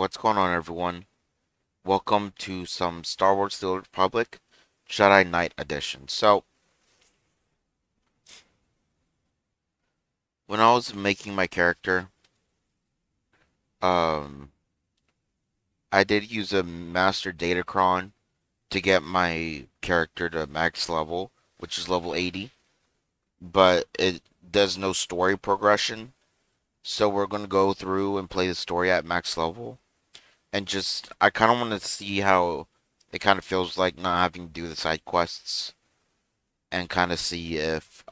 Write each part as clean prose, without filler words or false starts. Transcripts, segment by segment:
What's going on, everyone? Welcome to some Star Wars The Old Republic Jedi Knight Edition. When I was making my character, um, I did use a Master Datacron to get my character to max level, which is level 80, but it does no story progression. So we're going to go through and play the story at max level. And I kind of want to see how it kind of feels like not having to do the side quests and kind of see if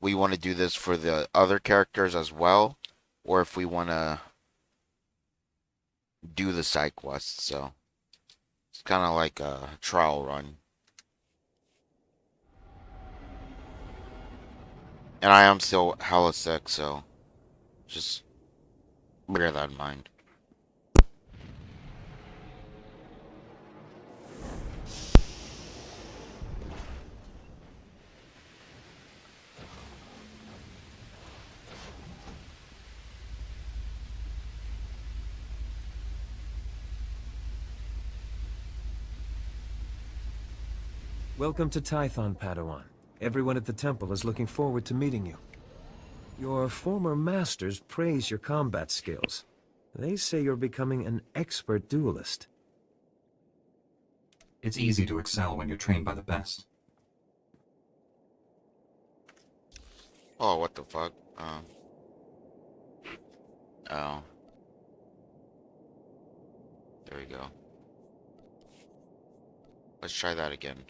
we want to do this for the other characters as well, or if we want to do the side quests. So it's kind of like a trial run. And I am still hella sick, so just bear that in mind. Welcome to Tython, Padawan. Everyone at the temple is looking forward to meeting you. Your former masters praise your combat skills. They say you're becoming an expert duelist. It's easy to excel when you're trained by the best. Oh, what the fuck? Oh, there we go. Let's try that again.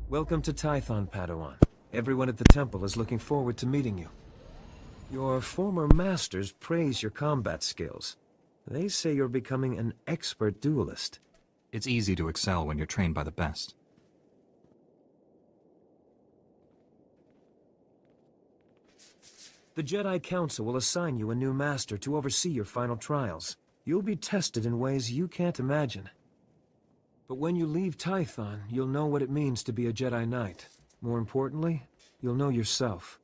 Welcome to Tython, Padawan. Everyone at the temple is looking forward to meeting you. Your former masters praise your combat skills. They say you're becoming an expert duelist. It's easy to excel when you're trained by the best. The Jedi Council will assign you a new master to oversee your final trials. You'll be tested in ways you can't imagine. But when you leave Tython, you'll know what it means to be a Jedi Knight. More importantly, you'll know yourself.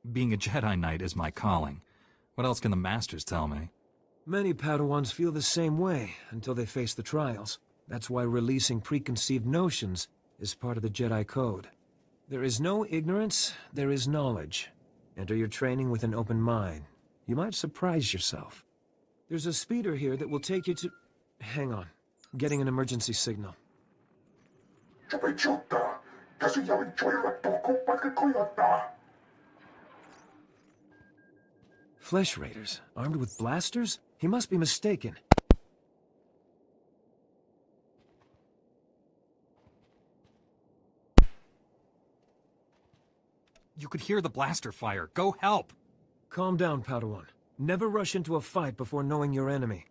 Being a Jedi Knight is my calling. What else can the Masters tell me? Many Padawans feel the same way until they face the trials. That's why releasing preconceived notions is part of the Jedi Code. There is no ignorance, there is knowledge. Enter your training with an open mind. You might surprise yourself. There's a speeder here that will take you to... Hang on. Getting an emergency signal. Flesh Raiders? Armed with blasters? He must be mistaken. You could hear the blaster fire. Go help! Calm down, Padawan. Never rush into a fight before knowing your enemy.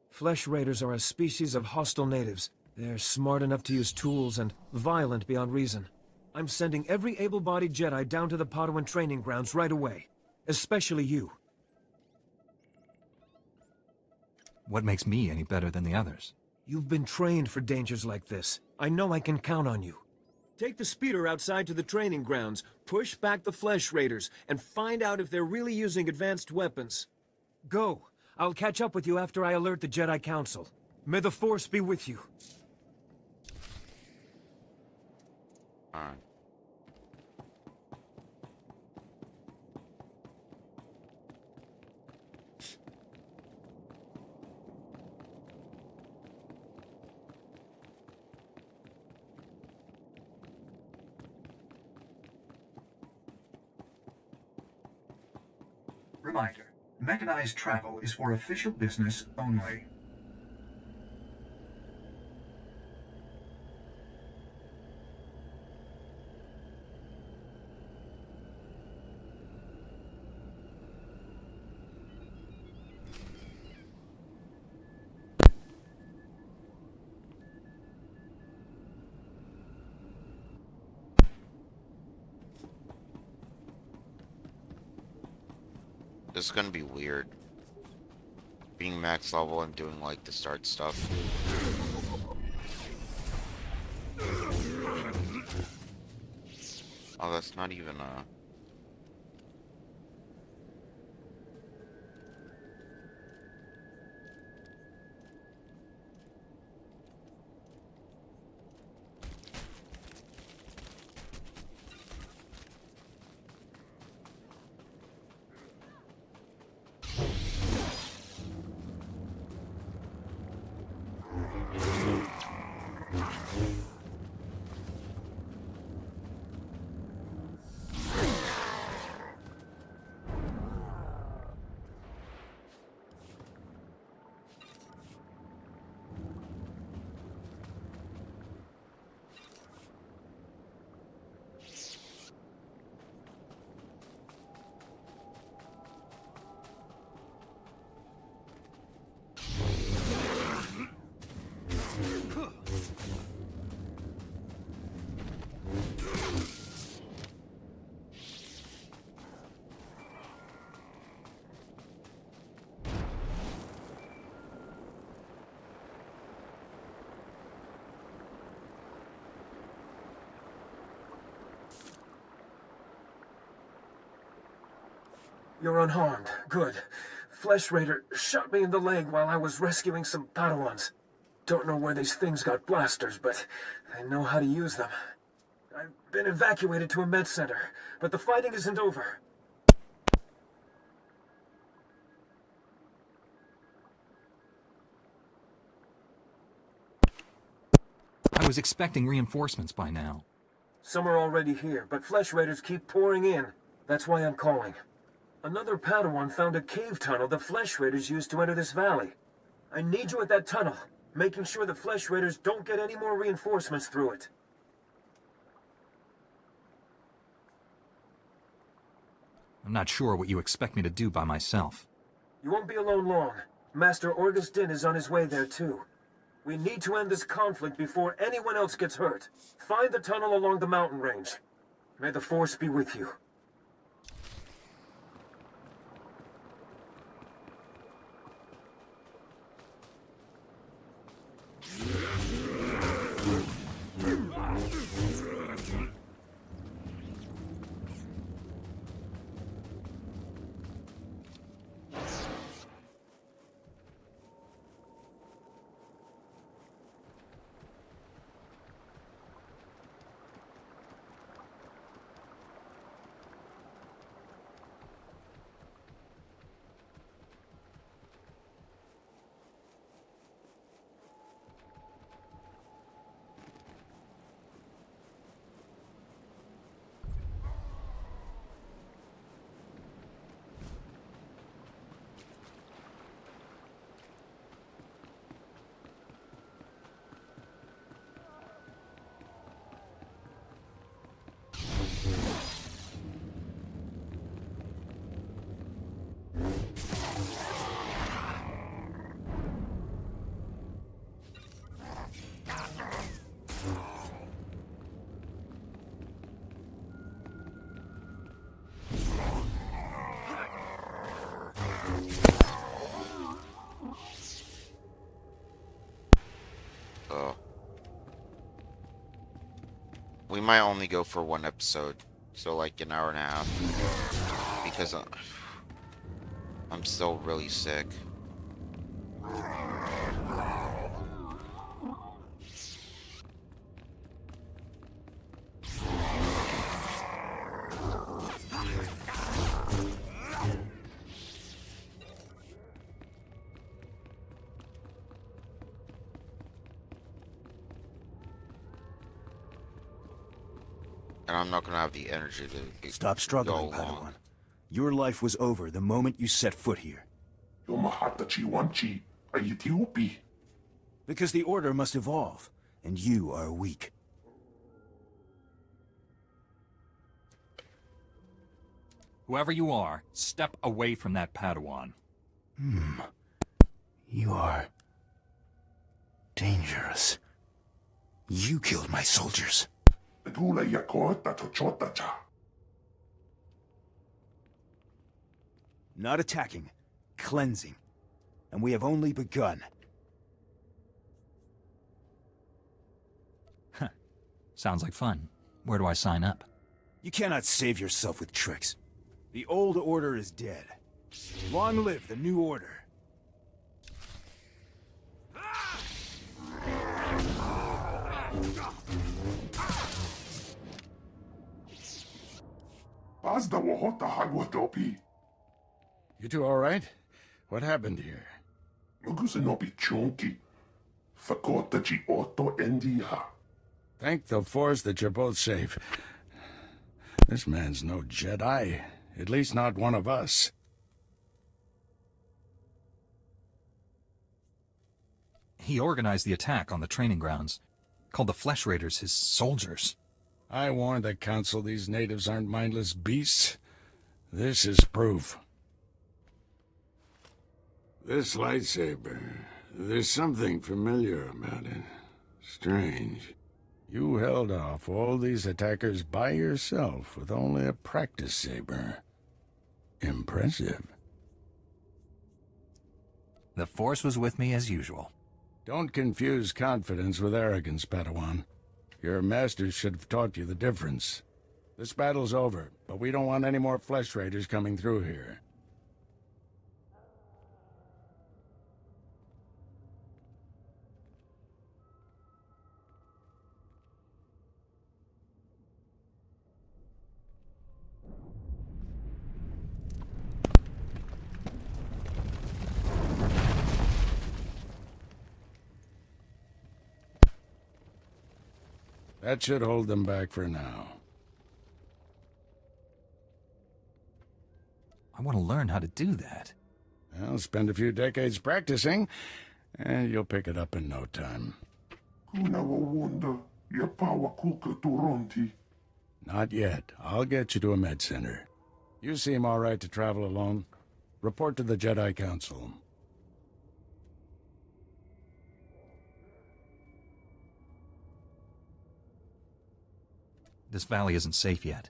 Flesh Raiders are a species of hostile natives. They're smart enough to use tools and violent beyond reason. I'm sending every able-bodied Jedi down to the Padawan training grounds right away. Especially you. What makes me any better than the others? You've been trained for dangers like this. I know I can count on you. Take the speeder outside to the training grounds, push back the Flesh Raiders, and find out if they're really using advanced weapons. Go. I'll catch up with you after I alert the Jedi Council. May the Force be with you. Alright. Reminder, mechanized travel is for official business only. This is gonna be weird. Being max level and doing like the start stuff. Oh, that's not even a... You're unharmed. Good. Flesh Raider shot me in the leg while I was rescuing some Padawans. Don't know where these things got blasters, but I know how to use them. I've been evacuated to a med center, but the fighting isn't over. I was expecting reinforcements by now. Some are already here, but Flesh Raiders keep pouring in. That's why I'm calling. Another Padawan found a cave tunnel the Flesh Raiders used to enter this valley. I need you at that tunnel, making sure the Flesh Raiders don't get any more reinforcements through it. I'm not sure what you expect me to do by myself. You won't be alone long. Master Orgus Din is on his way there too. We need to end this conflict before anyone else gets hurt. Find the tunnel along the mountain range. May the Force be with you. Oh. We might only go for one episode, so like an hour and a half, because I'm still really sick. And I'm not gonna have the energy to Stop struggling, go along. Padawan. Your life was over the moment you set foot here. Because the Order must evolve, and you are weak. Whoever you are, step away from that Padawan. You are... dangerous. You killed my soldiers. Not attacking. Cleansing. And we have only begun. Sounds like fun. Where do I sign up? You cannot save yourself with tricks. The old order is dead. Long live the new order. You two all right? What happened here? Thank the Force that you're both safe. This man's no Jedi. At least not one of us. He organized the attack on the training grounds. Called the Flesh Raiders his soldiers. I warned the Council these natives aren't mindless beasts. This is proof. This lightsaber, there's something familiar about it. Strange. You held off all these attackers by yourself with only a practice saber. Impressive. The Force was with me as usual. Don't confuse confidence with arrogance, Padawan. Your masters should have taught you the difference. This battle's over, but we don't want any more Flesh Raiders coming through here. That should hold them back for now. I want to learn how to do that. Well, spend a few decades practicing, and you'll pick it up in no time. Not yet. I'll get you to a med center. You seem all right to travel alone. Report to the Jedi Council. This valley isn't safe yet.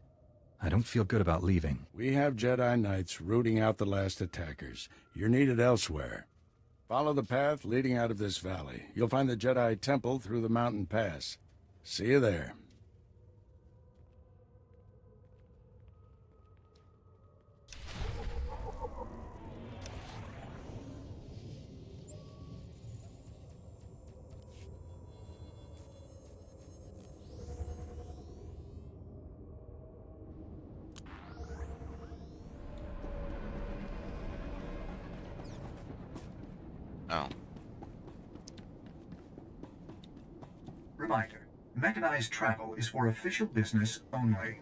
I don't feel good about leaving. We have Jedi Knights rooting out the last attackers. You're needed elsewhere. Follow the path leading out of this valley. You'll find the Jedi Temple through the mountain pass. See you there. Oh. Reminder, mechanized travel is for official business only.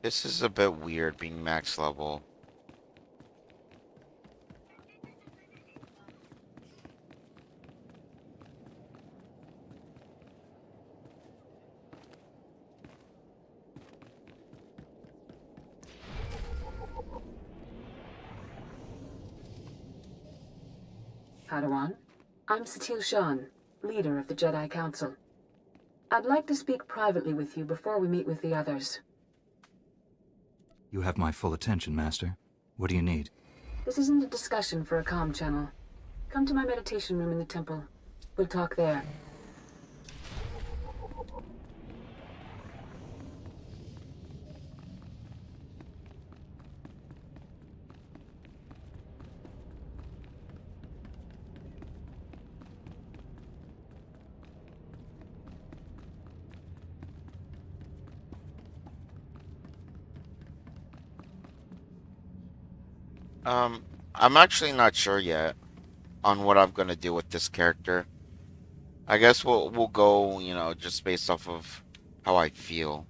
This is a bit weird being max level. Padawan, I'm Satil Shan, leader of the Jedi Council. I'd like to speak privately with you before we meet with the others. You have my full attention, Master. What do you need? This isn't a discussion for a comm channel. Come to my meditation room in the temple. We'll talk there. I'm actually not sure yet on what I'm gonna do with this character. I guess we'll go, just based off of how I feel.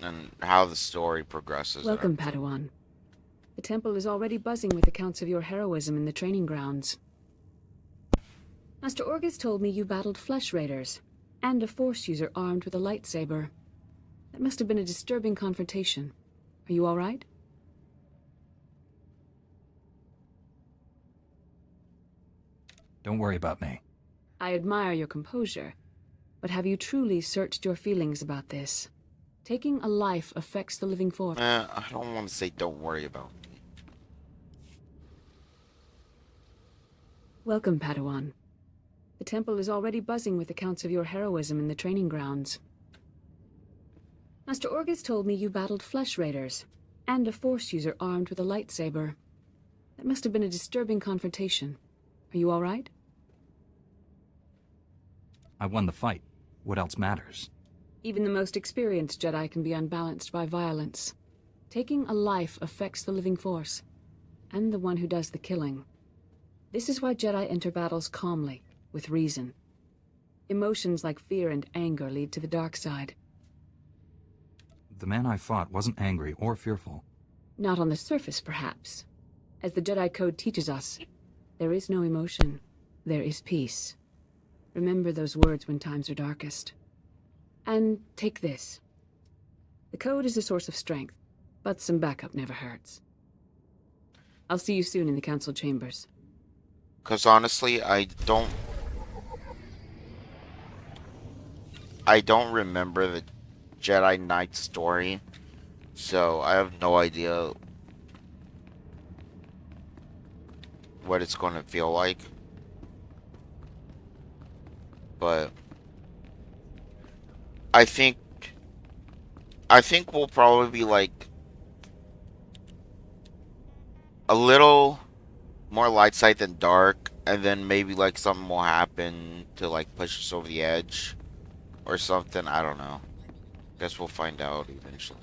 and how the story progresses and Welcome, everything. Padawan. The temple is already buzzing with accounts of your heroism in the training grounds. Master Orgus told me you battled flesh raiders, and a Force user armed with a lightsaber. That must have been a disturbing confrontation. Are you all right? Don't worry about me. I admire your composure, but have you truly searched your feelings about this? Taking a life affects the living force. I don't want to say don't worry about me. Welcome, Padawan. The temple is already buzzing with accounts of your heroism in the training grounds. Master Orgus told me you battled flesh raiders, and a Force user armed with a lightsaber. That must have been a disturbing confrontation. Are you all right? I won the fight. What else matters? Even the most experienced Jedi can be unbalanced by violence. Taking a life affects the living force, and the one who does the killing. This is why Jedi enter battles calmly, with reason. Emotions like fear and anger lead to the dark side. The man I fought wasn't angry or fearful. Not on the surface, perhaps. As the Jedi Code teaches us, there is no emotion. There is peace. Remember those words when times are darkest. And take this. The Code is a source of strength, but some backup never hurts. I'll see you soon in the Council chambers. Because honestly, I don't remember the Jedi Knight story, so I have no idea what it's going to feel like. But I think I think we'll probably be like a little more light side than dark, and then maybe like something will happen to like push us over the edge or something. I don't know. Guess we'll find out eventually.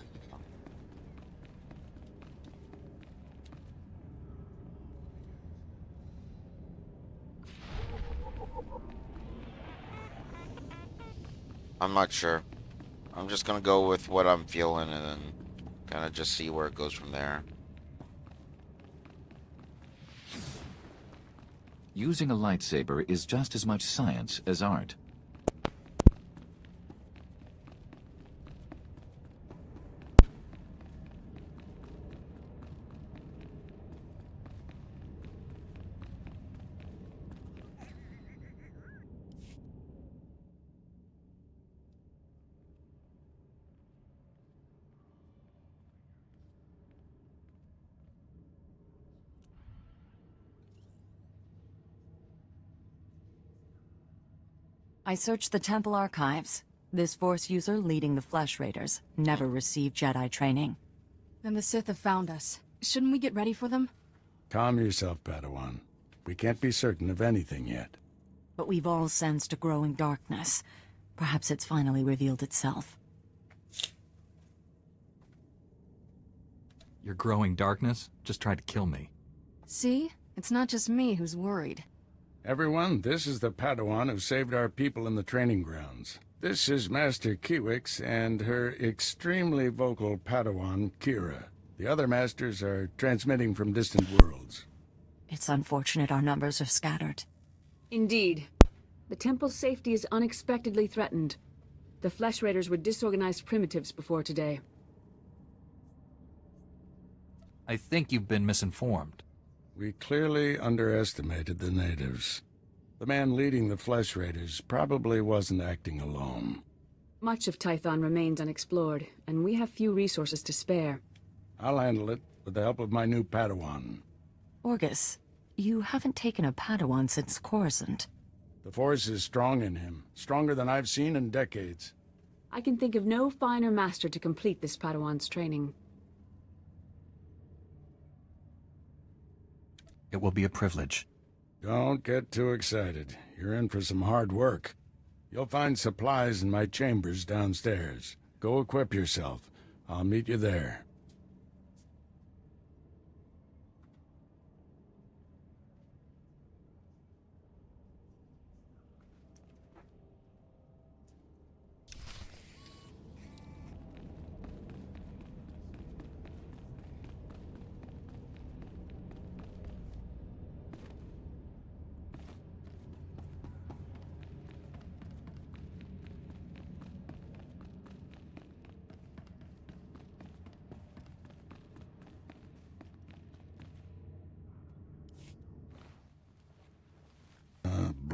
I'm not sure. I'm just gonna go with what I'm feeling and then kind of just see where it goes from there. Using a lightsaber is just as much science as art. I searched the temple archives. This Force user leading the Flesh Raiders never received Jedi training. Then the Sith have found us. Shouldn't we get ready for them? Calm yourself, Padawan. We can't be certain of anything yet. But we've all sensed a growing darkness. Perhaps it's finally revealed itself. Your growing darkness just tried to kill me. See? It's not just me who's worried. Everyone, this is the Padawan who saved our people in the training grounds. This is Master Kiwix and her extremely vocal Padawan, Kira. The other masters are transmitting from distant worlds. It's unfortunate our numbers are scattered. Indeed. The temple's safety is unexpectedly threatened. The Flesh Raiders were disorganized primitives before today. I think you've been misinformed. We clearly underestimated the natives. The man leading the Flesh Raiders probably wasn't acting alone. Much of Tython remains unexplored, and we have few resources to spare. I'll handle it with the help of my new Padawan. Orgus, you haven't taken a Padawan since Coruscant. The Force is strong in him, stronger than I've seen in decades. I can think of no finer master to complete this Padawan's training. It will be a privilege. Don't get too excited. You're in for some hard work. You'll find supplies in my chambers downstairs. Go equip yourself. I'll meet you there.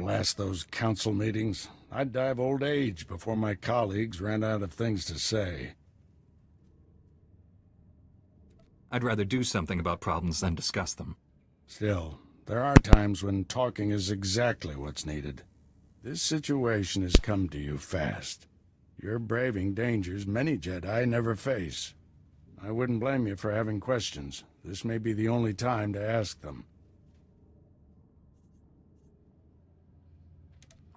last those council meetings. I'd die of old age before my colleagues ran out of things to say. I'd rather do something about problems than discuss them. Still, there are times when talking is exactly what's needed. This situation has come to you fast. You're braving dangers many Jedi never face. I wouldn't blame you for having questions. This may be the only time to ask them.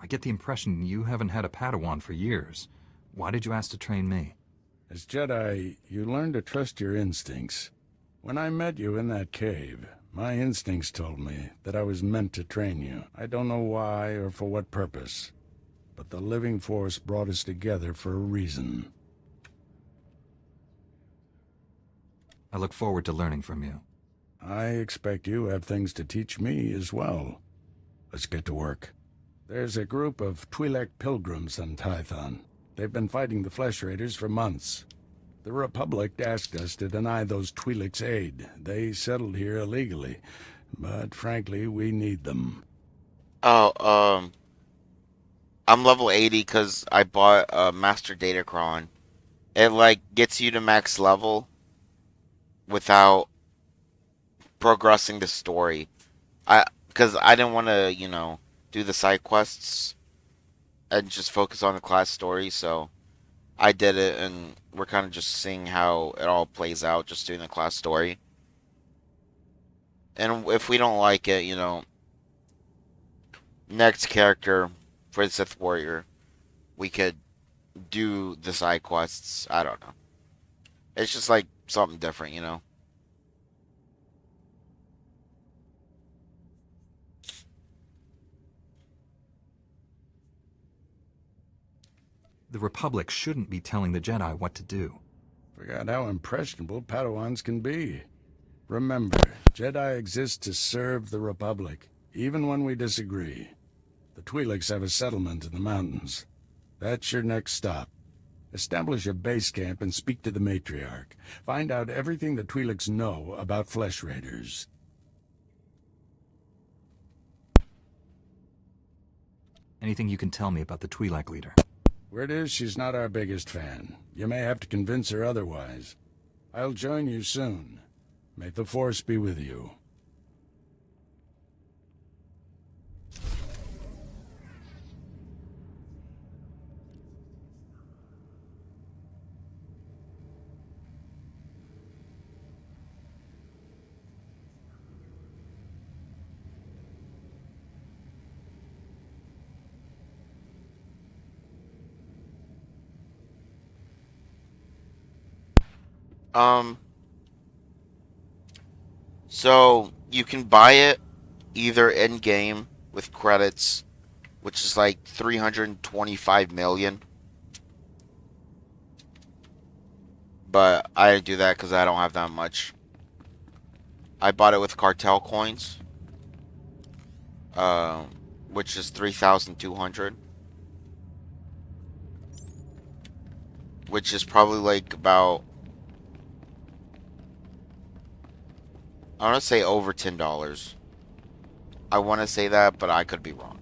I get the impression you haven't had a Padawan for years. Why did you ask to train me? As Jedi, you learn to trust your instincts. When I met you in that cave, my instincts told me that I was meant to train you. I don't know why or for what purpose, but the living force brought us together for a reason. I look forward to learning from you. I expect you have things to teach me as well. Let's get to work. There's a group of Twi'lek pilgrims on Tython. They've been fighting the Flesh Raiders for months. The Republic asked us to deny those Twi'leks aid. They settled here illegally, but frankly, we need them. Oh, I'm level 80 because I bought a Master Datacron. It like gets you to max level without progressing the story. Because I didn't want to, do the side quests and just focus on the class story, so I did it, and we're kind of just seeing how it all plays out, just doing the class story. And if we don't like it, next character for the Sith Warrior, we could do the side quests. I don't know. It's just like something different. The Republic shouldn't be telling the Jedi what to do. Forgot how impressionable Padawans can be. Remember, Jedi exist to serve the Republic, even when we disagree. The Twi'leks have a settlement in the mountains. That's your next stop. Establish a base camp and speak to the Matriarch. Find out everything the Twi'leks know about Flesh Raiders. Anything you can tell me about the Twi'lek leader? Word is she's not our biggest fan. You may have to convince her otherwise. I'll join you soon. May the Force be with you. Um, so you can buy it either in game with credits, which is like 325 million. But I didn't do that because I don't have that much. I bought it with cartel coins, uh, which is 3,200, which is probably like about, I want to say over $10. I want to say that, but I could be wrong.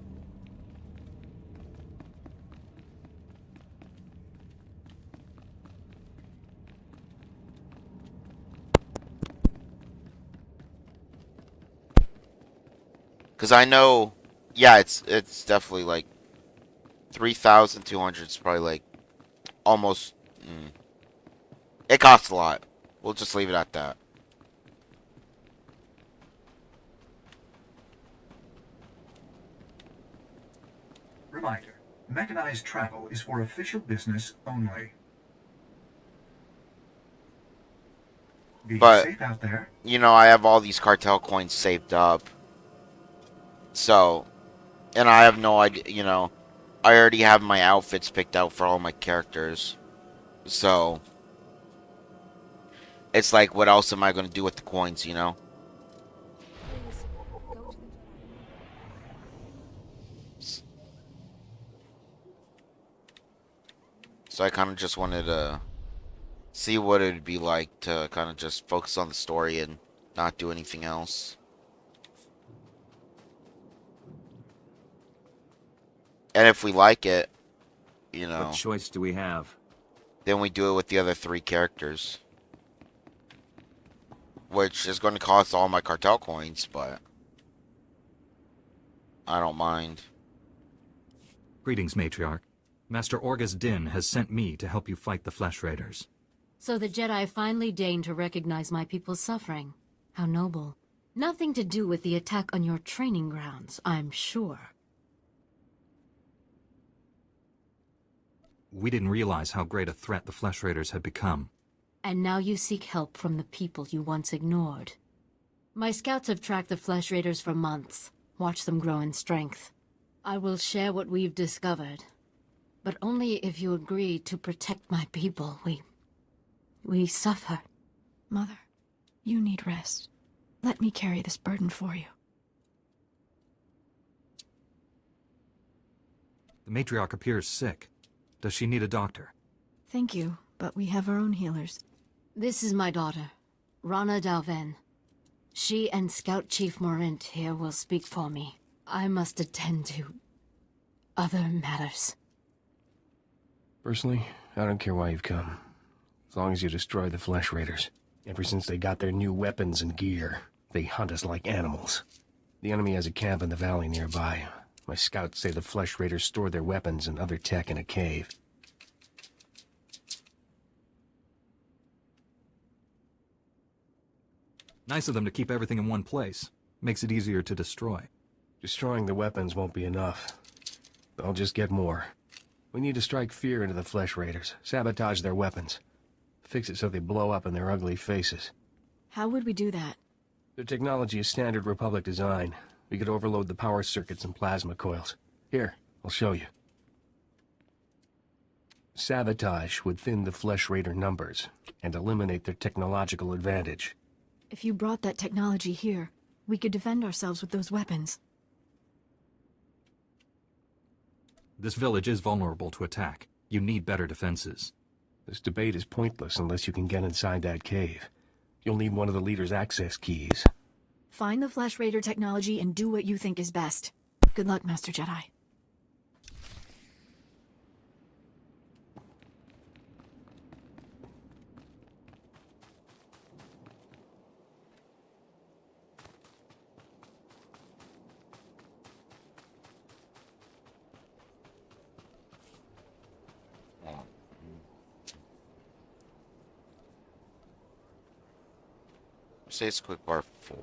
Because I know, yeah, it's definitely like 3,200 is probably like almost. It costs a lot. We'll just leave it at that. Reminder, mechanized travel is for official business only. Be But, safe out there. I have all these cartel coins saved up. So, and I have no idea, I already have my outfits picked out for all my characters. So, it's like, what else am I going to do with the coins? So I kind of just wanted to see what it would be like to kind of just focus on the story and not do anything else. And if we like it, you What know, choice do we have? then we do it with the other three characters, which is going to cost all my cartel coins, but I don't mind. Greetings, Matriarch. Master Orgus Din has sent me to help you fight the Flesh Raiders. So the Jedi finally deigned to recognize my people's suffering. How noble. Nothing to do with the attack on your training grounds, I'm sure. We didn't realize how great a threat the Flesh Raiders had become. And now you seek help from the people you once ignored. My scouts have tracked the Flesh Raiders for months, watched them grow in strength. I will share what we've discovered, but only if you agree to protect my people. We suffer. Mother, you need rest. Let me carry this burden for you. The Matriarch appears sick. Does she need a doctor? Thank you, but we have our own healers. This is my daughter, Rana Dalven. She and Scout Chief Morint here will speak for me. I must attend to other matters. Personally, I don't care why you've come. As long as you destroy the Flesh Raiders. Ever since they got their new weapons and gear, they hunt us like animals. The enemy has a camp in the valley nearby. My scouts say the Flesh Raiders store their weapons and other tech in a cave. Nice of them to keep everything in one place. Makes it easier to destroy. Destroying the weapons won't be enough. I'll just get more. We need to strike fear into the Flesh Raiders, sabotage their weapons. Fix it so they blow up in their ugly faces. How would we do that? Their technology is standard Republic design. We could overload the power circuits and plasma coils. Here, I'll show you. Sabotage would thin the Flesh Raider numbers and eliminate their technological advantage. If you brought that technology here, we could defend ourselves with those weapons. This village is vulnerable to attack. You need better defenses. This debate is pointless unless you can get inside that cave. You'll need one of the leader's access keys. Find the Flesh Raider technology and do what you think is best. Good luck, Master Jedi. Say it's quick bar 4.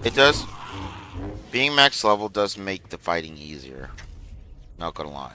It does. Being max level does make the fighting easier. Not gonna lie.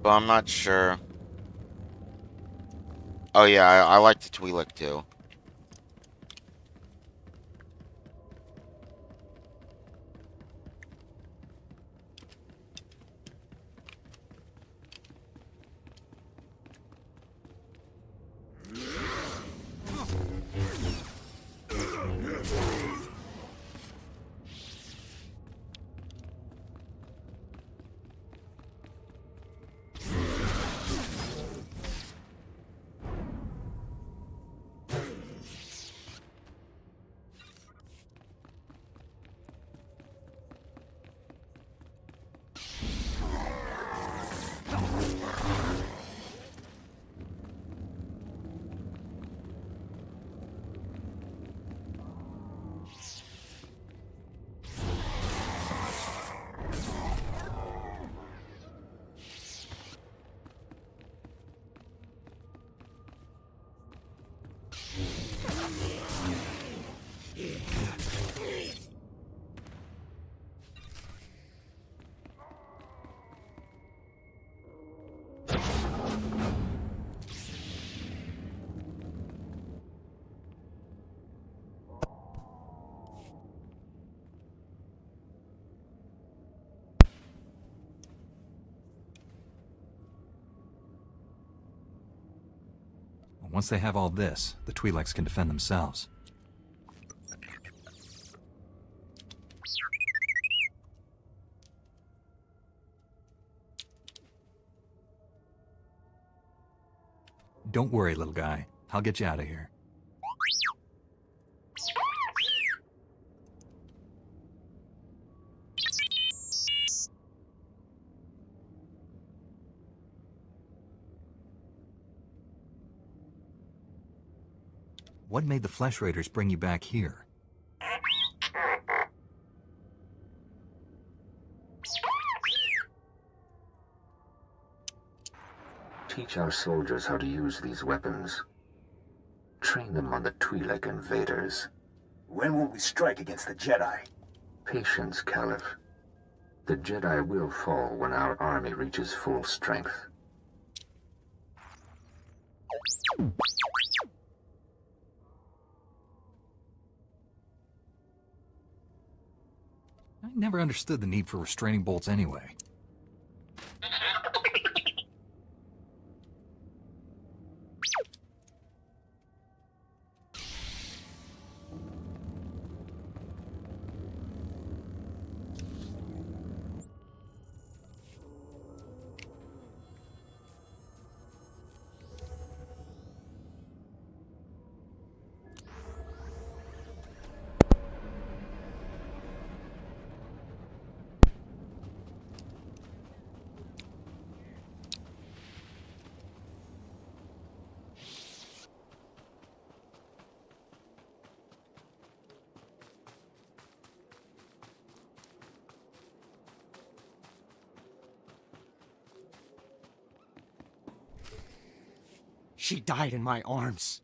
But I'm not sure. Oh yeah, I like the Twi'lek too. Once they have all this, the Twi'leks can defend themselves. Don't worry, little guy. I'll get you out of here. What made the Flesh Raiders bring you back here? Teach our soldiers how to use these weapons. Train them on the Twi'lek invaders. When will we strike against the Jedi? Patience, Caliph. The Jedi will fall when our army reaches full strength. I never understood the need for restraining bolts anyway. She died in my arms.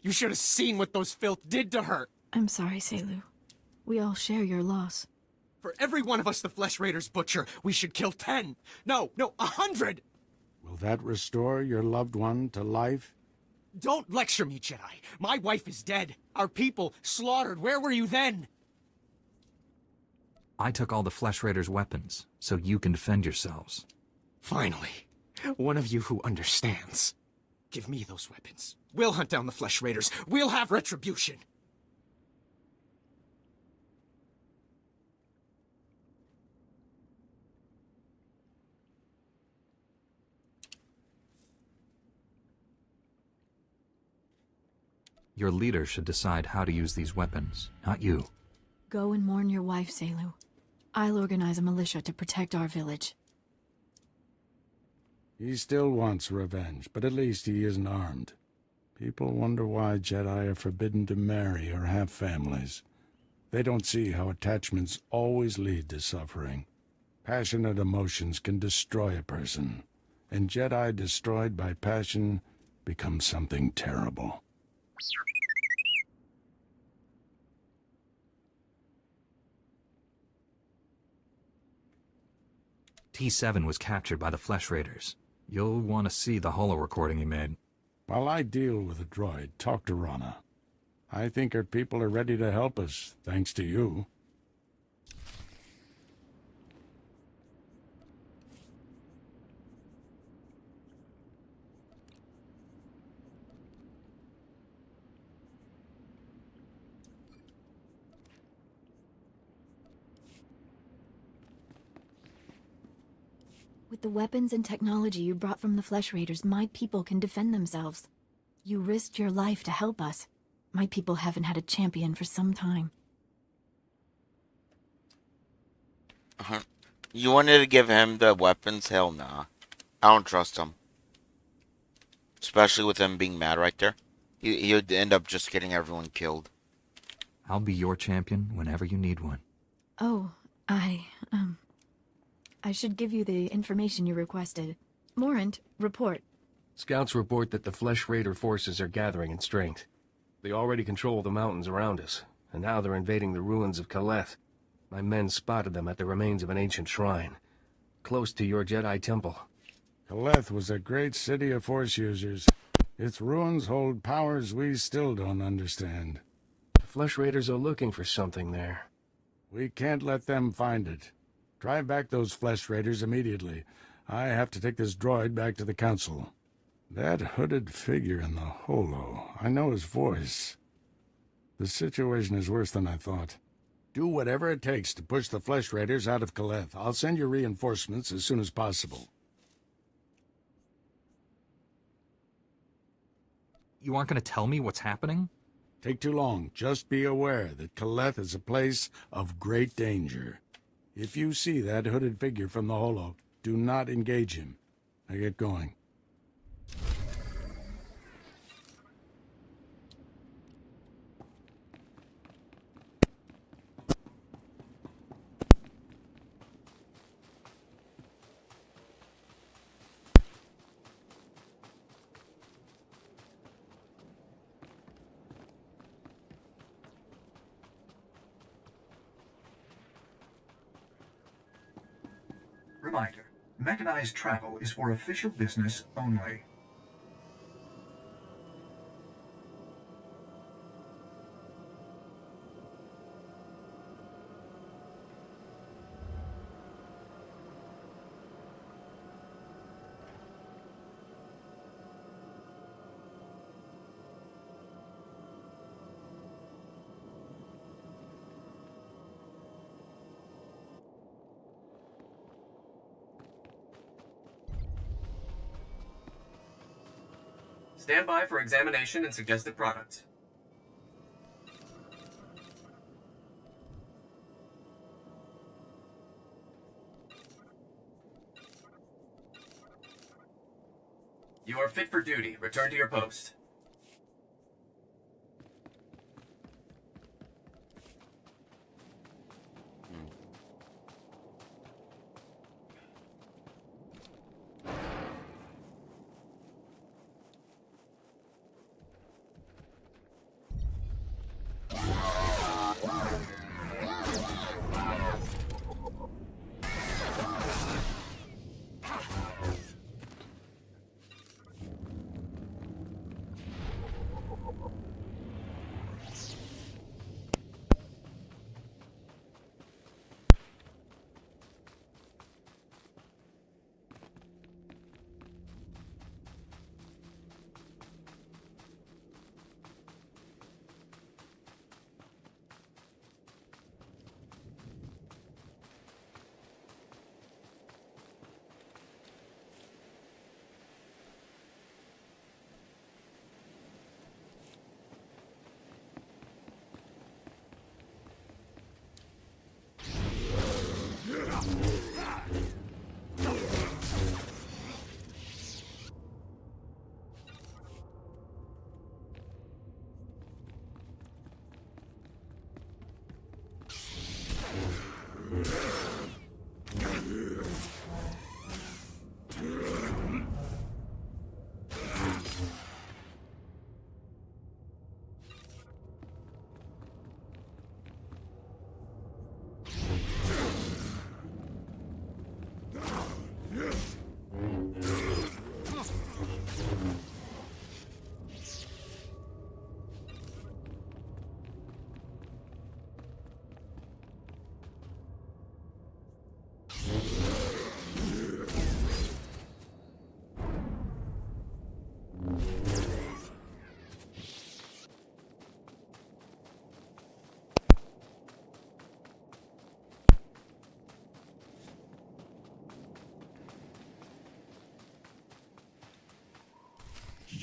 You should have seen what those filth did to her. I'm sorry, Selu. We all share your loss. For every one of us the Flesh Raiders butcher, we should kill 10. No, 100! Will that restore your loved one to life? Don't lecture me, Jedi. My wife is dead. Our people slaughtered. Where were you then? I took all the Flesh Raiders' weapons, so you can defend yourselves. Finally, one of you who understands. Give me those weapons. We'll hunt down the Flesh Raiders. We'll have retribution. Your leader should decide how to use these weapons, not you. Go and mourn your wife, Selu. I'll organize a militia to protect our village. He still wants revenge, but at least he isn't armed. People wonder why Jedi are forbidden to marry or have families. They don't see how attachments always lead to suffering. Passionate emotions can destroy a person, and Jedi destroyed by passion become something terrible. T7 was captured by the Flesh Raiders. You'll want to see the holo recording he made. While I deal with the droid, talk to Rana. I think her people are ready to help us, thanks to you. With the weapons and technology you brought from the Flesh Raiders, my people can defend themselves. You risked your life to help us. My people haven't had a champion for some time. You wanted to give him the weapons? Hell nah. I don't trust him. Especially with him being mad right there. He'd end up just getting everyone killed. I'll be your champion whenever you need one. Oh, I should give you the information you requested. Morant, report. Scouts report that the Flesh Raider forces are gathering in strength. They already control the mountains around us, and now they're invading the ruins of Kaleth. My men spotted them at the remains of an ancient shrine, close to your Jedi temple. Kaleth was a great city of Force users. Its ruins hold powers we still don't understand. The Flesh Raiders are looking for something there. We can't let them find it. Drive back those Flesh Raiders immediately. I have to take this droid back to the Council. That hooded figure in the holo. I know his voice. The situation is worse than I thought. Do whatever it takes to push the Flesh Raiders out of Kaleth. I'll send you reinforcements as soon as possible. You aren't going to tell me what's happening? Take too long. Just be aware that Kaleth is a place of great danger. If you see that hooded figure from the holo, do not engage him. Now get going. Reminder, mechanized travel is for official business only. Stand by for examination and suggested products. You are fit for duty. Return to your post.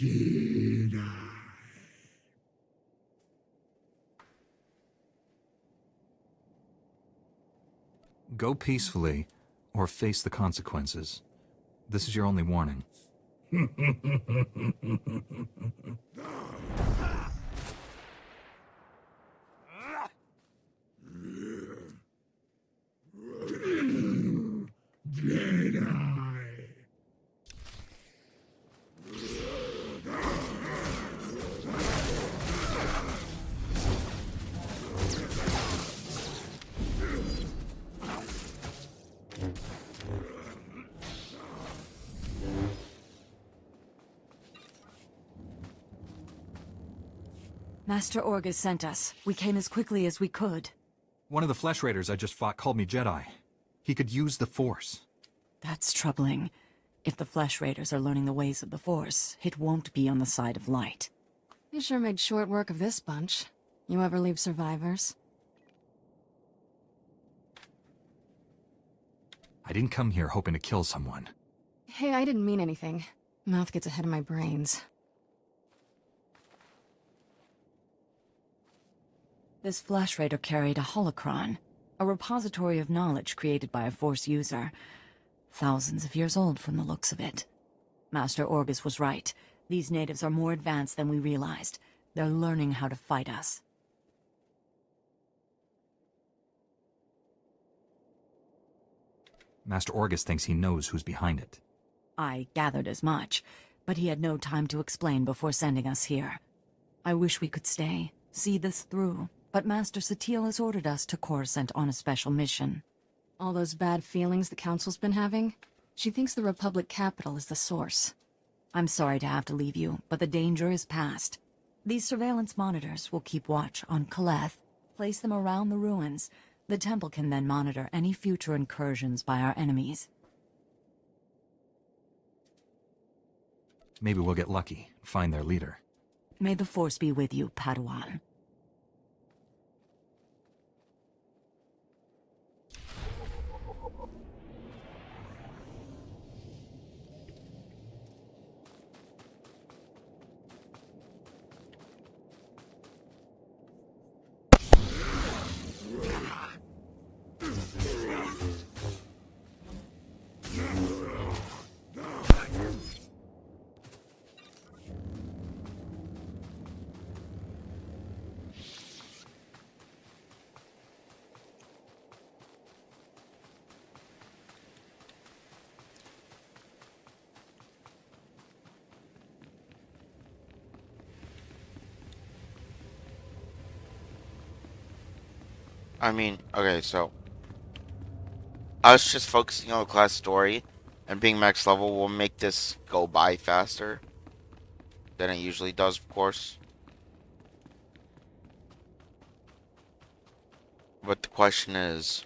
Jedi. Go peacefully, or face the consequences. This is your only warning. Jedi. Master Orgaz sent us. We came as quickly as we could. One of the Flesh Raiders I just fought called me Jedi. He could use the Force. That's troubling. If the Flesh Raiders are learning the ways of the Force, it won't be on the side of light. You sure made short work of this bunch. You ever leave survivors? I didn't come here hoping to kill someone. Hey, I didn't mean anything. Mouth gets ahead of my brains. This Flesh Raider carried a holocron, a repository of knowledge created by a Force user. Thousands of years old from the looks of it. Master Orgus was right. These natives are more advanced than we realized. They're learning how to fight us. Master Orgus thinks he knows who's behind it. I gathered as much, but he had no time to explain before sending us here. I wish we could stay, see this through, but Master Satil has ordered us to Coruscant on a special mission. All those bad feelings the Council's been having? She thinks the Republic capital is the source. I'm sorry to have to leave you, but the danger is past. These surveillance monitors will keep watch on Kaleth, place them around the ruins. The temple can then monitor any future incursions by our enemies. Maybe we'll get lucky, find their leader. May the Force be with you, Padawan. I mean, okay, so us just focusing on the class story and being max level will make this go by faster than it usually does, of course. But the question is,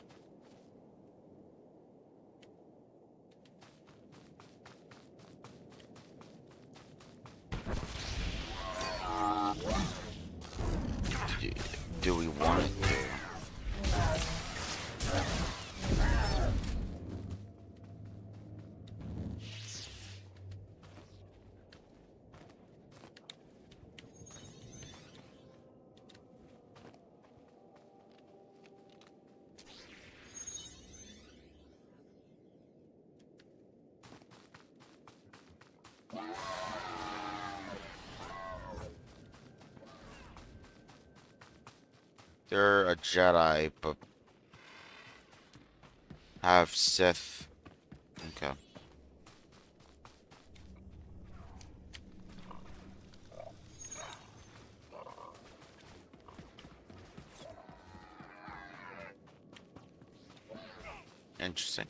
do we want it to? They're a Jedi, but have Sith. Okay. Interesting.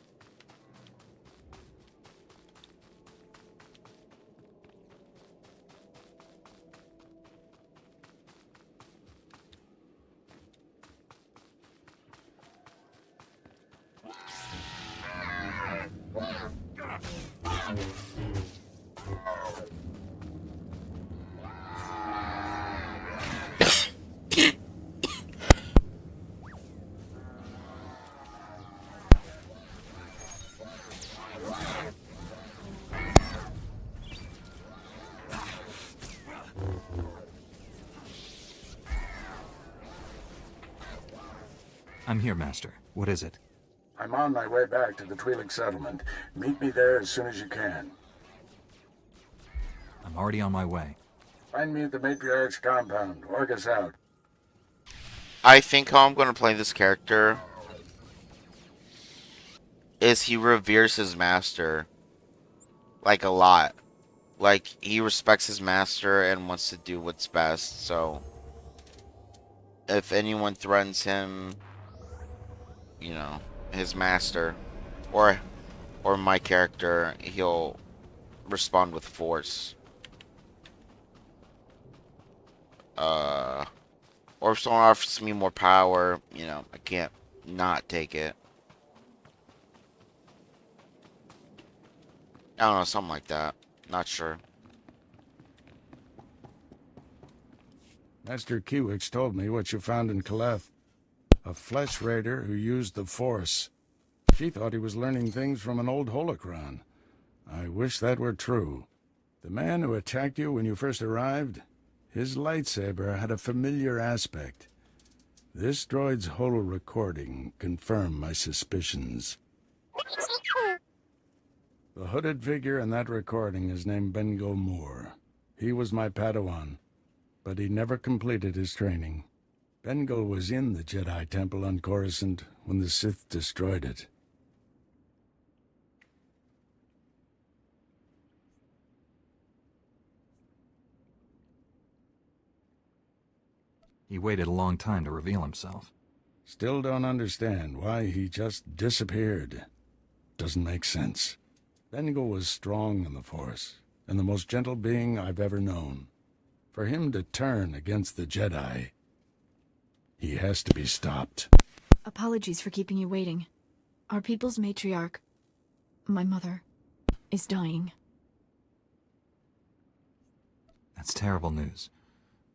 I'm here, Master. What is it? I'm on my way back to the Twi'lek settlement. Meet me there as soon as you can. I'm already on my way. Find me at the Matriarch's compound. Orgus out. I think how I'm going to play this character is he reveres his master, like, a lot. Like, he respects his master and wants to do what's best, so if anyone threatens him, you know, his master, or my character, he'll respond with force. Or if someone offers me more power, you know, I can't not take it. I don't know, something like that. Not sure. Master Kiwix told me what you found in Kaleth. A flesh raider who used the Force. She thought he was learning things from an old holocron. I wish that were true. The man who attacked you when you first arrived, his lightsaber had a familiar aspect. This droid's holo recording confirmed my suspicions. The hooded figure in that recording is named Bengo Moore. He was my Padawan, but he never completed his training. Bengal was in the Jedi Temple on Coruscant when the Sith destroyed it. He waited a long time to reveal himself. Still don't understand why he just disappeared. Doesn't make sense. Bengal was strong in the Force, and the most gentle being I've ever known. For him to turn against the Jedi, he has to be stopped. Apologies for keeping you waiting. Our people's matriarch, my mother, is dying. That's terrible news.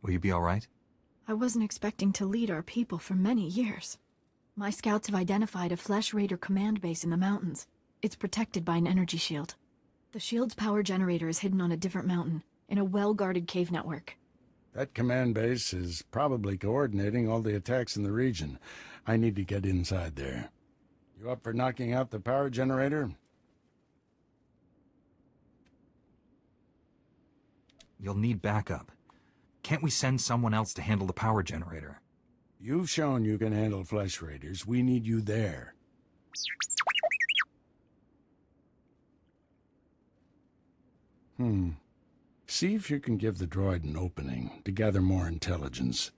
Will you be all right? I wasn't expecting to lead our people for many years. My scouts have identified a Flesh Raider command base in the mountains. It's protected by an energy shield. The shield's power generator is hidden on a different mountain, in a well-guarded cave network. That command base is probably coordinating all the attacks in the region. I need to get inside there. You up for knocking out the power generator? You'll need backup. Can't we send someone else to handle the power generator? You've shown you can handle Flesh Raiders. We need you there. See if you can give the droid an opening to gather more intelligence.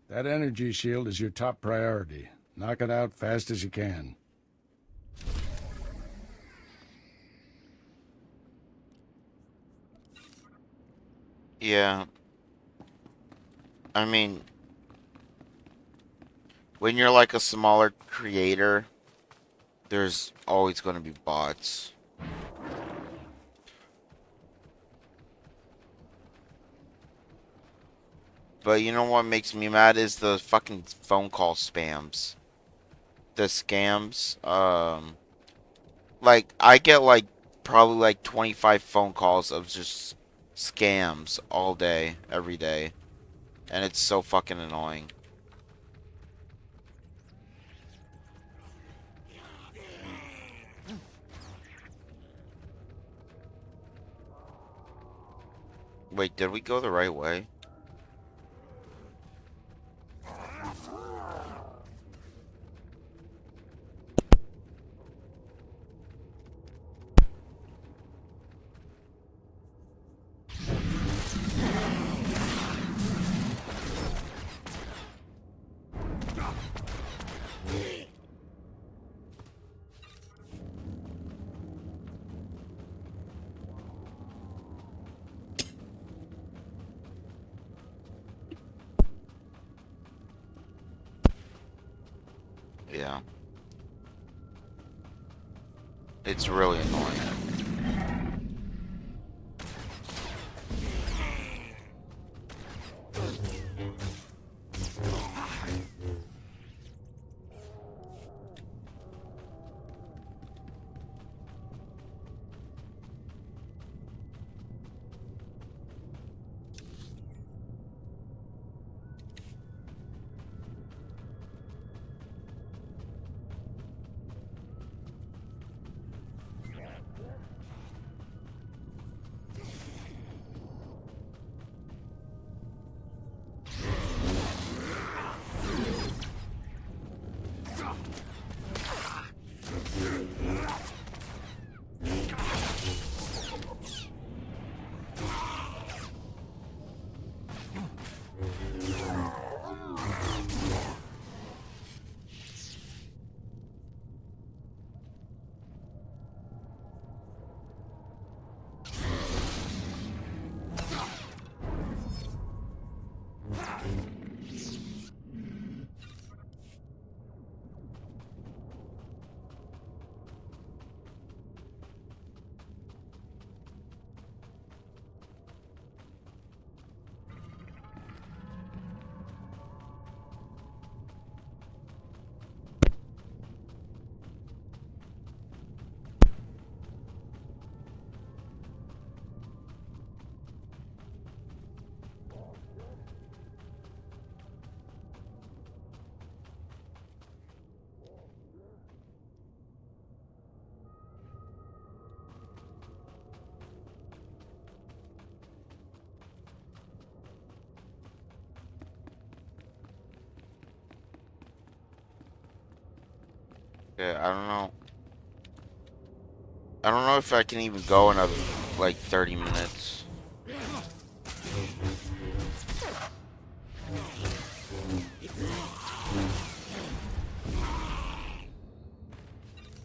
That energy shield is your top priority. Knock it out fast as you can. Yeah. I mean, when you're like a smaller creator, there's always going to be bots. But you know what makes me mad is the fucking phone call spams. The scams. Like, I get like probably like 25 phone calls of just scams all day, every day. And it's so fucking annoying. Wait, did we go the right way? Yeah. It's really annoying. Okay, I don't know. I don't know if I can even go another, like, 30 minutes.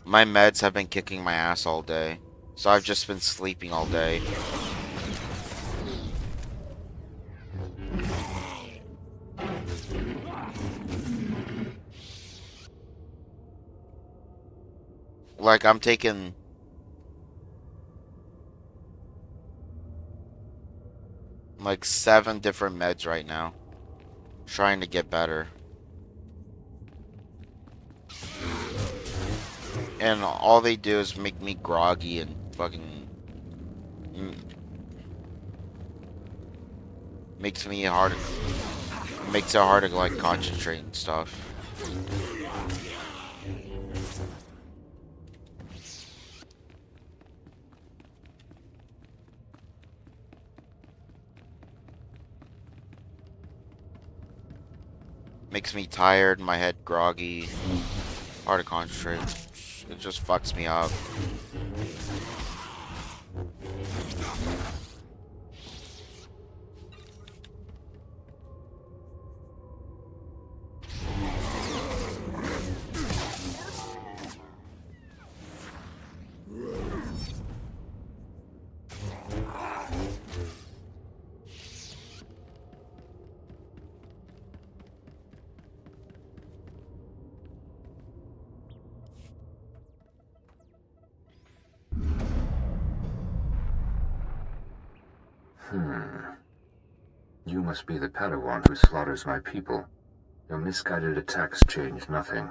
My meds have been kicking my ass all day, so I've just been sleeping all day. Like, I'm taking like 7 different meds right now, trying to get better. And all they do is make me groggy and fucking makes me hard. Makes it hard to like concentrate and stuff. Makes me tired, my head groggy, hard to concentrate. It just fucks me up. You must be the Padawan who slaughters my people. Your misguided attacks change nothing.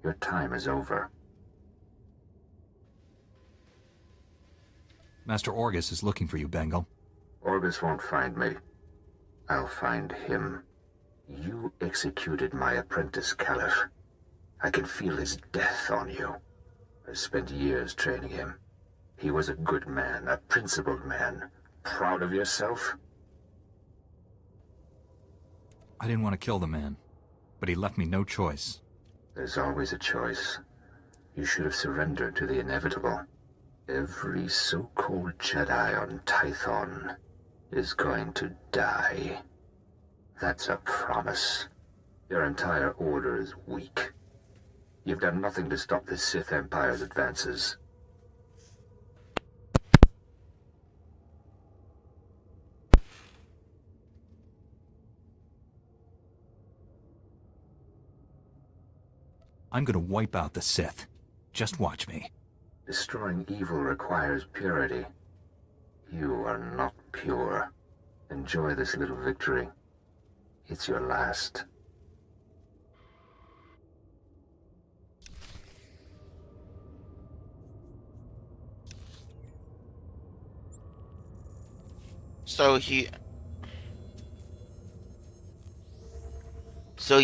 Your time is over. Master Orgus is looking for you, Bengal. Orgus won't find me. I'll find him. You executed my apprentice, Caliph. I can feel his death on you. I spent years training him. He was a good man, a principled man. Proud of yourself? I didn't want to kill the man, but he left me no choice. There's always a choice. You should have surrendered to the inevitable. Every so-called Jedi on Tython is going to die. That's a promise. Your entire order is weak. You've done nothing to stop the Sith Empire's advances. I'm gonna wipe out the Sith. Just watch me. Destroying evil requires purity. You are not pure. Enjoy this little victory. It's your last. So he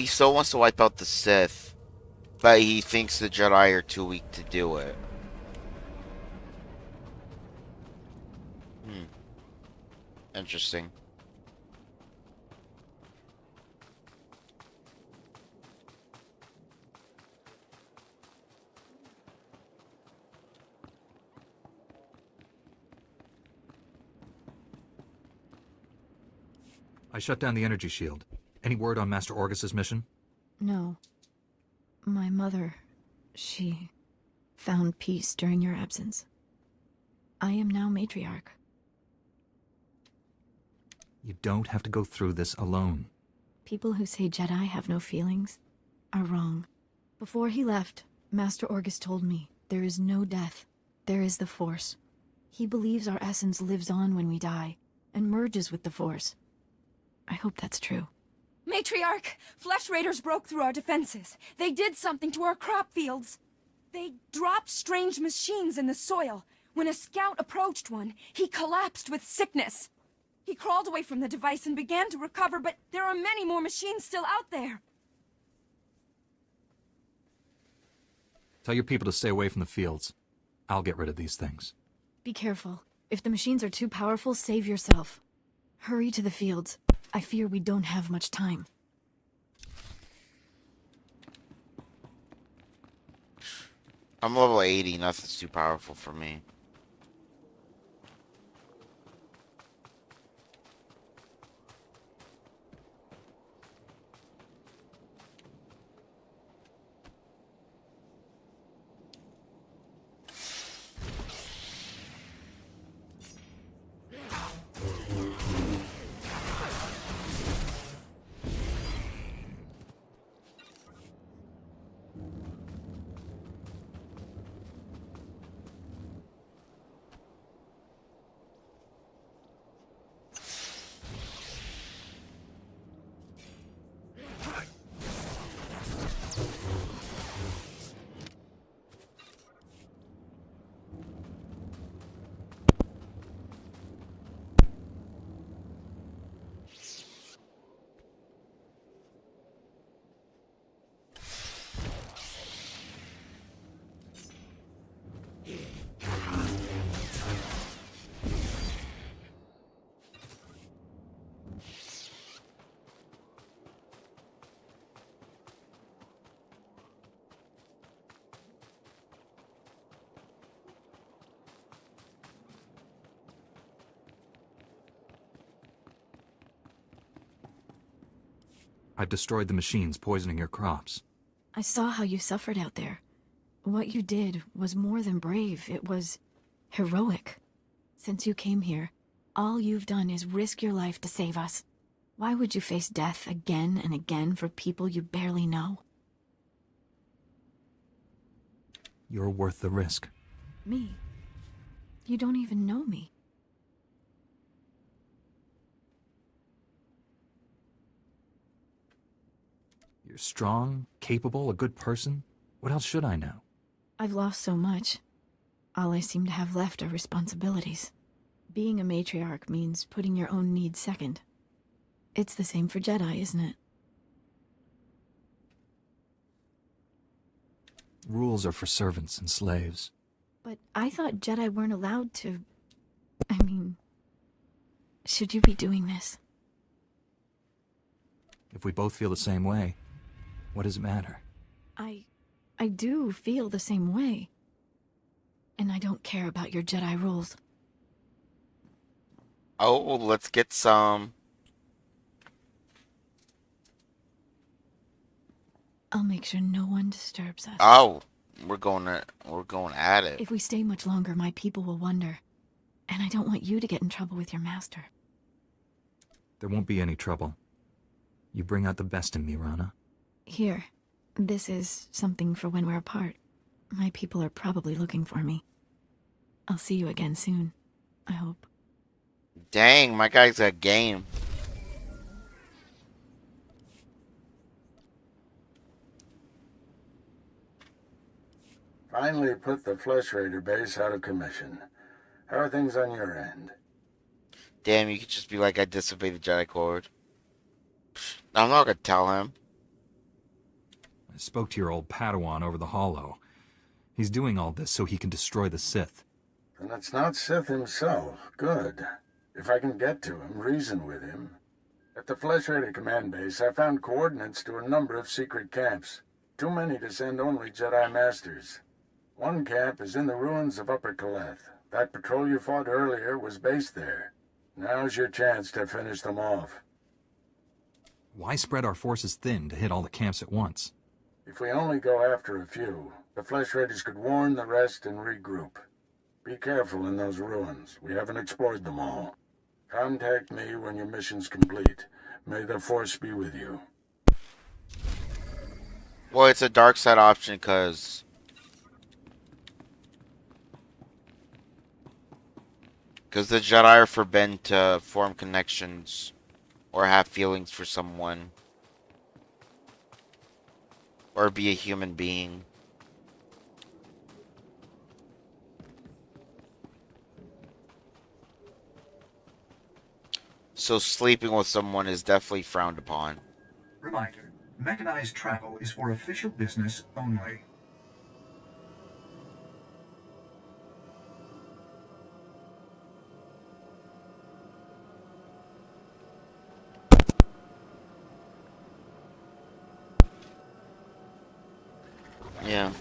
still wants to wipe out the Sith, but he thinks the Jedi are too weak to do it. Interesting. I shut down the energy shield. Any word on Master Orgus's mission? No. My mother, she found peace during your absence. I am now matriarch. You don't have to go through this alone. People who say Jedi have no feelings are wrong. Before he left, Master Orgus told me there is no death. There is the Force. He believes our essence lives on when we die and merges with the Force. I hope that's true. Matriarch! Flesh Raiders broke through our defenses. They did something to our crop fields. They dropped strange machines in the soil. When a scout approached one, he collapsed with sickness. He crawled away from the device and began to recover, but there are many more machines still out there. Tell your people to stay away from the fields. I'll get rid of these things. Be careful. If the machines are too powerful, save yourself. Hurry to the fields. I fear we don't have much time. I'm level 80. Nothing's too powerful for me. I've destroyed the machines poisoning your crops. I saw how you suffered out there. What you did was more than brave. It was heroic. Since you came here, all you've done is risk your life to save us. Why would you face death again and again for people you barely know? You're worth the risk. Me? You don't even know me. You're strong, capable, a good person. What else should I know? I've lost so much. All I seem to have left are responsibilities. Being a matriarch means putting your own needs second. It's the same for Jedi, isn't it? Rules are for servants and slaves. But I thought Jedi weren't allowed to... I mean... Should you be doing this? If we both feel the same way, what does it matter? I do feel the same way. And I don't care about your Jedi rules. Oh, let's get some. I'll make sure no one disturbs us. Oh, we're going at it. If we stay much longer, my people will wonder. And I don't want you to get in trouble with your master. There won't be any trouble. You bring out the best in me, Rana. Here. This is something for when we're apart. My people are probably looking for me. I'll see you again soon. I hope. Dang, my guy's got game. Finally put the Flesh Raider base out of commission. How are things on your end? Damn, you could just be like, I disobeyed the Jedi Code. Psh, I'm not gonna tell him. I spoke to your old Padawan over the Hollow. He's doing all this so he can destroy the Sith. And it's not Sith himself. Good. If I can get to him, reason with him. At the Flesh Raider command base, I found coordinates to a number of secret camps. Too many to send only Jedi Masters. One camp is in the ruins of Upper Kaleth. That patrol you fought earlier was based there. Now's your chance to finish them off. Why spread our forces thin to hit all the camps at once? If we only go after a few, the Flesh Raiders could warn the rest and regroup. Be careful in those ruins. We haven't explored them all. Contact me when your mission's complete. May the Force be with you. Well, it's a dark side option because the Jedi are forbidden to form connections or have feelings for someone or be a human being. So sleeping with someone is definitely frowned upon. Reminder, mechanized travel is for official business only. Yeah.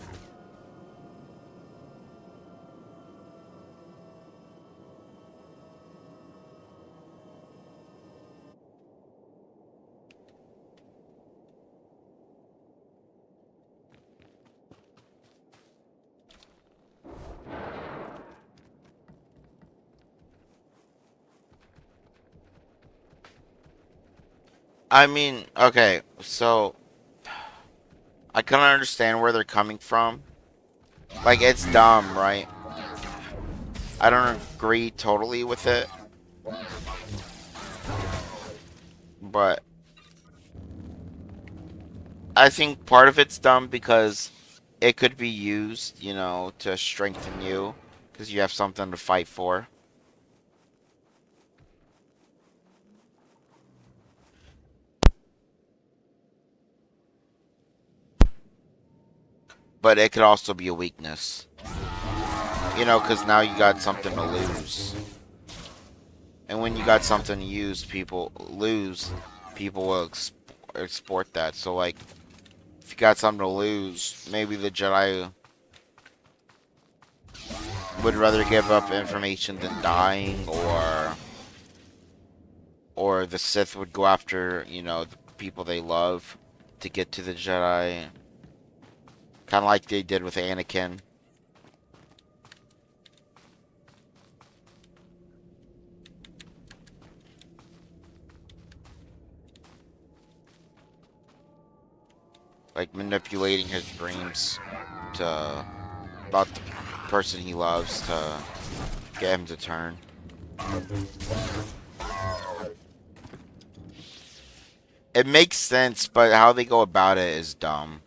I mean, okay, so I kind of understand where they're coming from. Like, it's dumb, right? I don't agree totally with it, but I think part of it's dumb because it could be used, to strengthen you because you have something to fight for. But it could also be a weakness, because now you got something to lose. And when you got something to people will export that. So, like, if you got something to lose, maybe the Jedi would rather give up information than dying, or the Sith would go after, the people they love to get to the Jedi. Kind of like they did with Anakin. Like manipulating his dreams to about the person he loves to get him to turn. It makes sense, but how they go about it is dumb.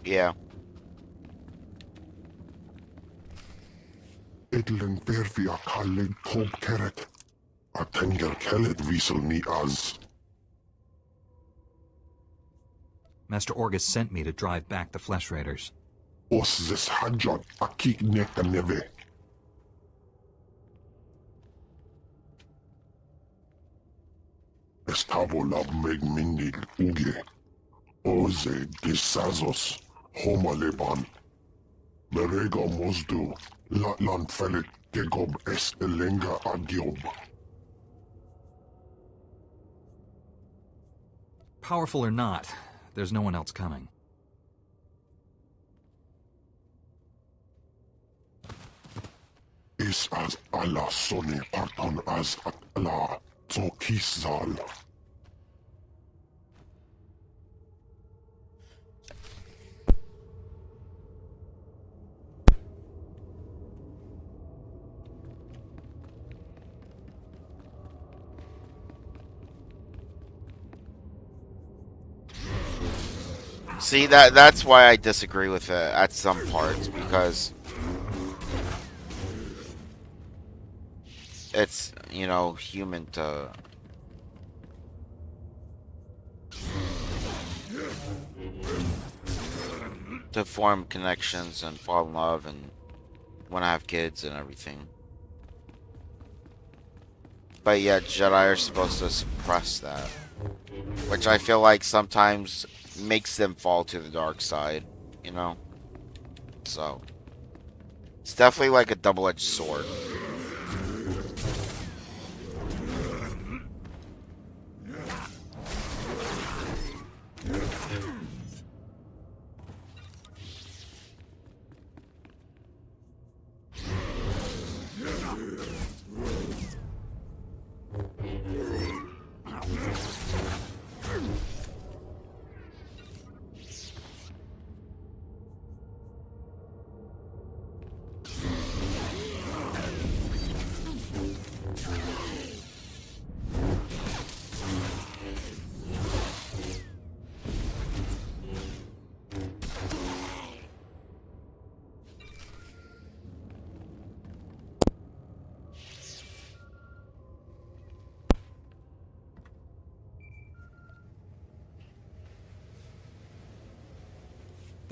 Yeah. Edlen verfi a kalleg tob keret. A tenger kellet wiesel ni as. Master Orgus sent me to drive back the Flesh Raiders. Os zes hadjot a kik neka neve. Estavo lab meg mingil uge. Oze disazos. Homa leban. Merega mosdu. Latlan felet gegob es elenga agiob. Powerful or not, there's no one else coming. Is as Allah sone parton as at Allah zokizal. See, that's why I disagree with it at some parts, because it's, human to form connections and fall in love and want to have kids and everything. But yet Jedi are supposed to suppress that, which I feel like sometimes makes them fall to the dark side, So it's definitely like a double-edged sword.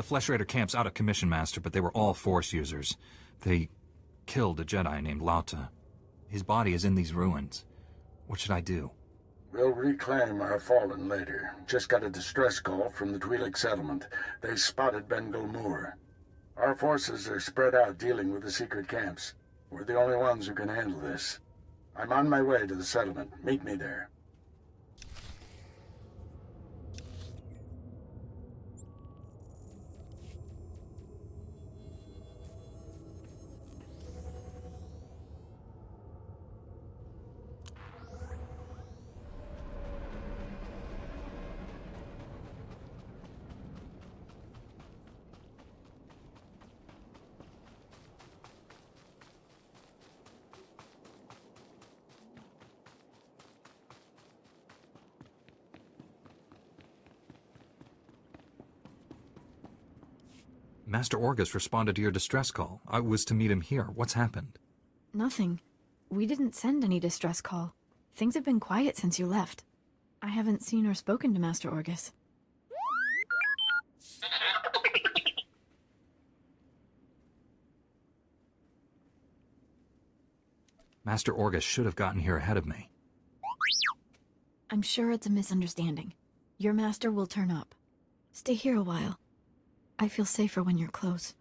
Flesh Raider camp's out of commission, Master, but they were all Force users. They killed a Jedi named Lauta. His body is in these ruins. What should I do? We'll reclaim our fallen later. Just got a distress call from the Twi'lek settlement. They spotted Bengal Moor. Our forces are spread out dealing with the secret camps. We're the only ones who can handle this. I'm on my way to the settlement. Meet me there. Master Orgus responded to your distress call. I was to meet him here. What's happened? Nothing. We didn't send any distress call. Things have been quiet since you left. I haven't seen or spoken to Master Orgus. Master Orgus should have gotten here ahead of me. I'm sure it's a misunderstanding. Your master will turn up. Stay here a while. I feel safer when you're close.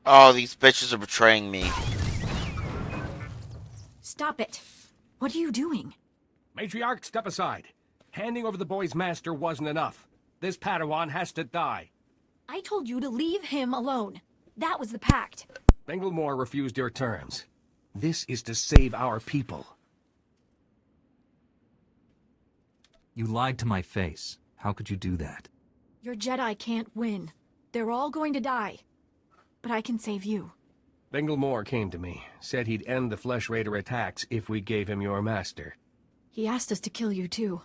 Oh, these bitches are betraying me. Stop it! What are you doing? Matriarch, step aside. Handing over the boy's master wasn't enough. This Padawan has to die. I told you to leave him alone. That was the pact. Bengilmore refused your terms. This is to save our people. You lied to my face. How could you do that? Your Jedi can't win. They're all going to die. But I can save you. Bengilmore came to me, said he'd end the Flesh Raider attacks if we gave him your master. He asked us to kill you too.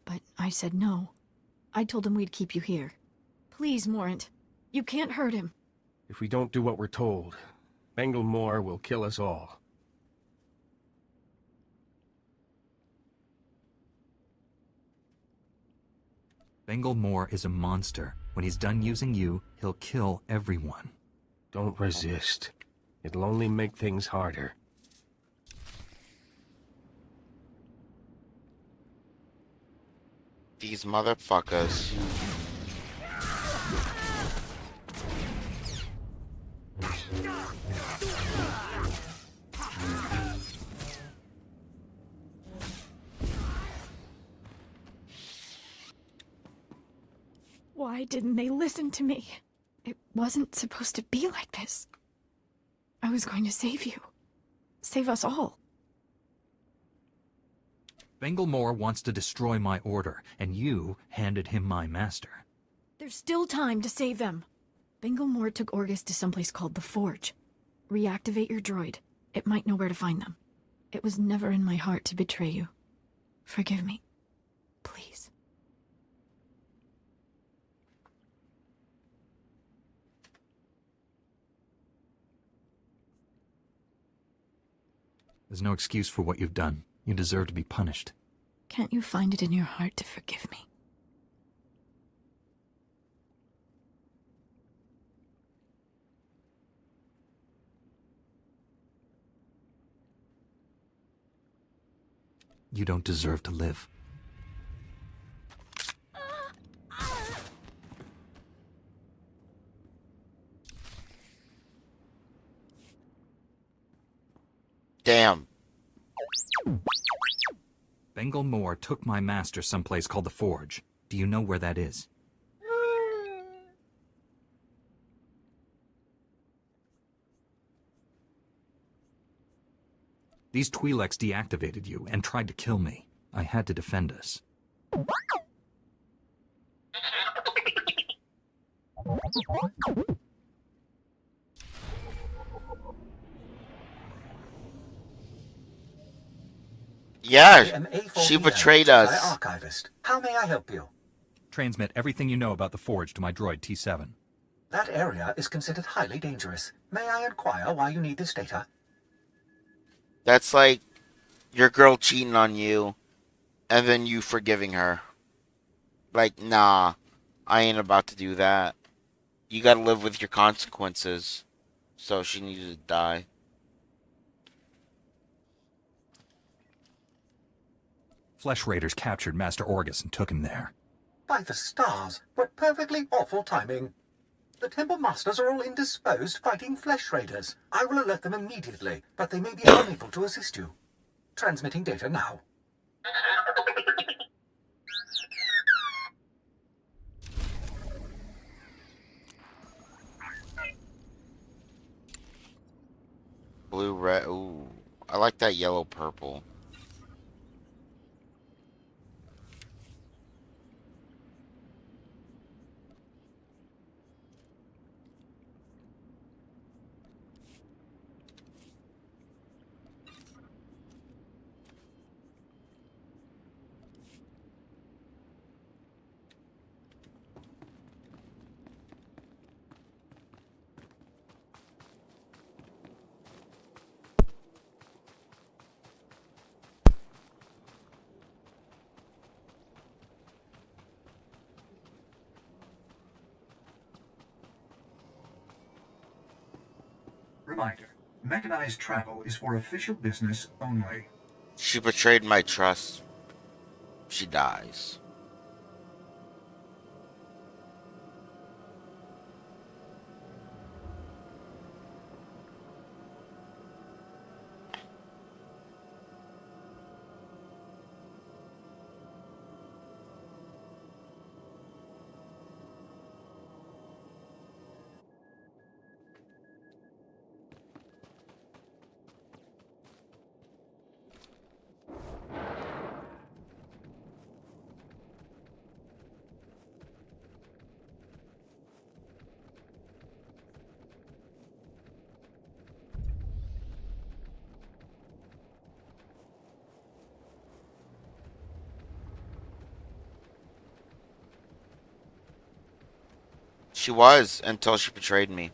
But I said no. I told him we'd keep you here. Please, Morant. You can't hurt him. If we don't do what we're told, Bengilmore will kill us all. Bengilmore is a monster. When he's done using you, he'll kill everyone. Don't resist. It'll only make things harder. These motherfuckers. Why didn't they listen to me? It wasn't supposed to be like this. I was going to save you. Save us all. Bengilmore wants to destroy my order, and you handed him my master. There's still time to save them. Bengilmore took Orgus to someplace called the Forge. Reactivate your droid. It might know where to find them. It was never in my heart to betray you. Forgive me. Please. There's no excuse for what you've done. You deserve to be punished. Can't you find it in your heart to forgive me? You don't deserve to live. Damn. Bengilmore took my master someplace called the Forge. Do you know where that is? These Twi'leks deactivated you and tried to kill me. I had to defend us. Yeah, she betrayed us. Archivist. How may I help you? Transmit everything you know about the Forge to my droid T7. That area is considered highly dangerous. May I inquire why you need this data? That's like your girl cheating on you, and then you forgiving her. Like, nah, I ain't about to do that. You gotta live with your consequences. So she needed to die. Flesh Raiders captured Master Orgus and took him there. By the stars, what perfectly awful timing. The Temple Masters are all indisposed fighting Flesh Raiders. I will alert them immediately, but they may be unable to assist you. Transmitting data now. Blue, red. Ooh, I like that yellow, purple. Reminder, mechanized travel is for official business only. She betrayed my trust. She dies. She was until she betrayed me.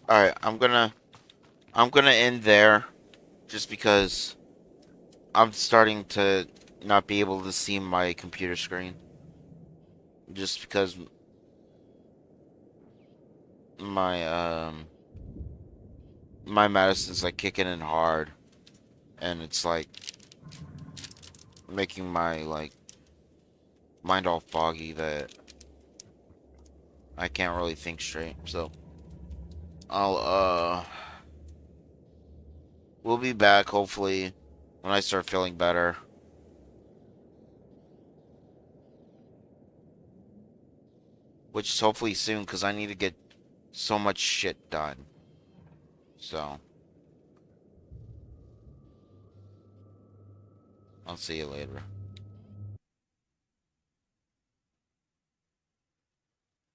Alright, I'm gonna end there just because I'm starting to not be able to see my computer screen. Just because my my medicine's like kicking in hard and it's like making my like mind all foggy that I can't really think straight. So I'll we'll be back hopefully when I start feeling better. Which is hopefully soon because I need to get so much shit done. So I'll see you later.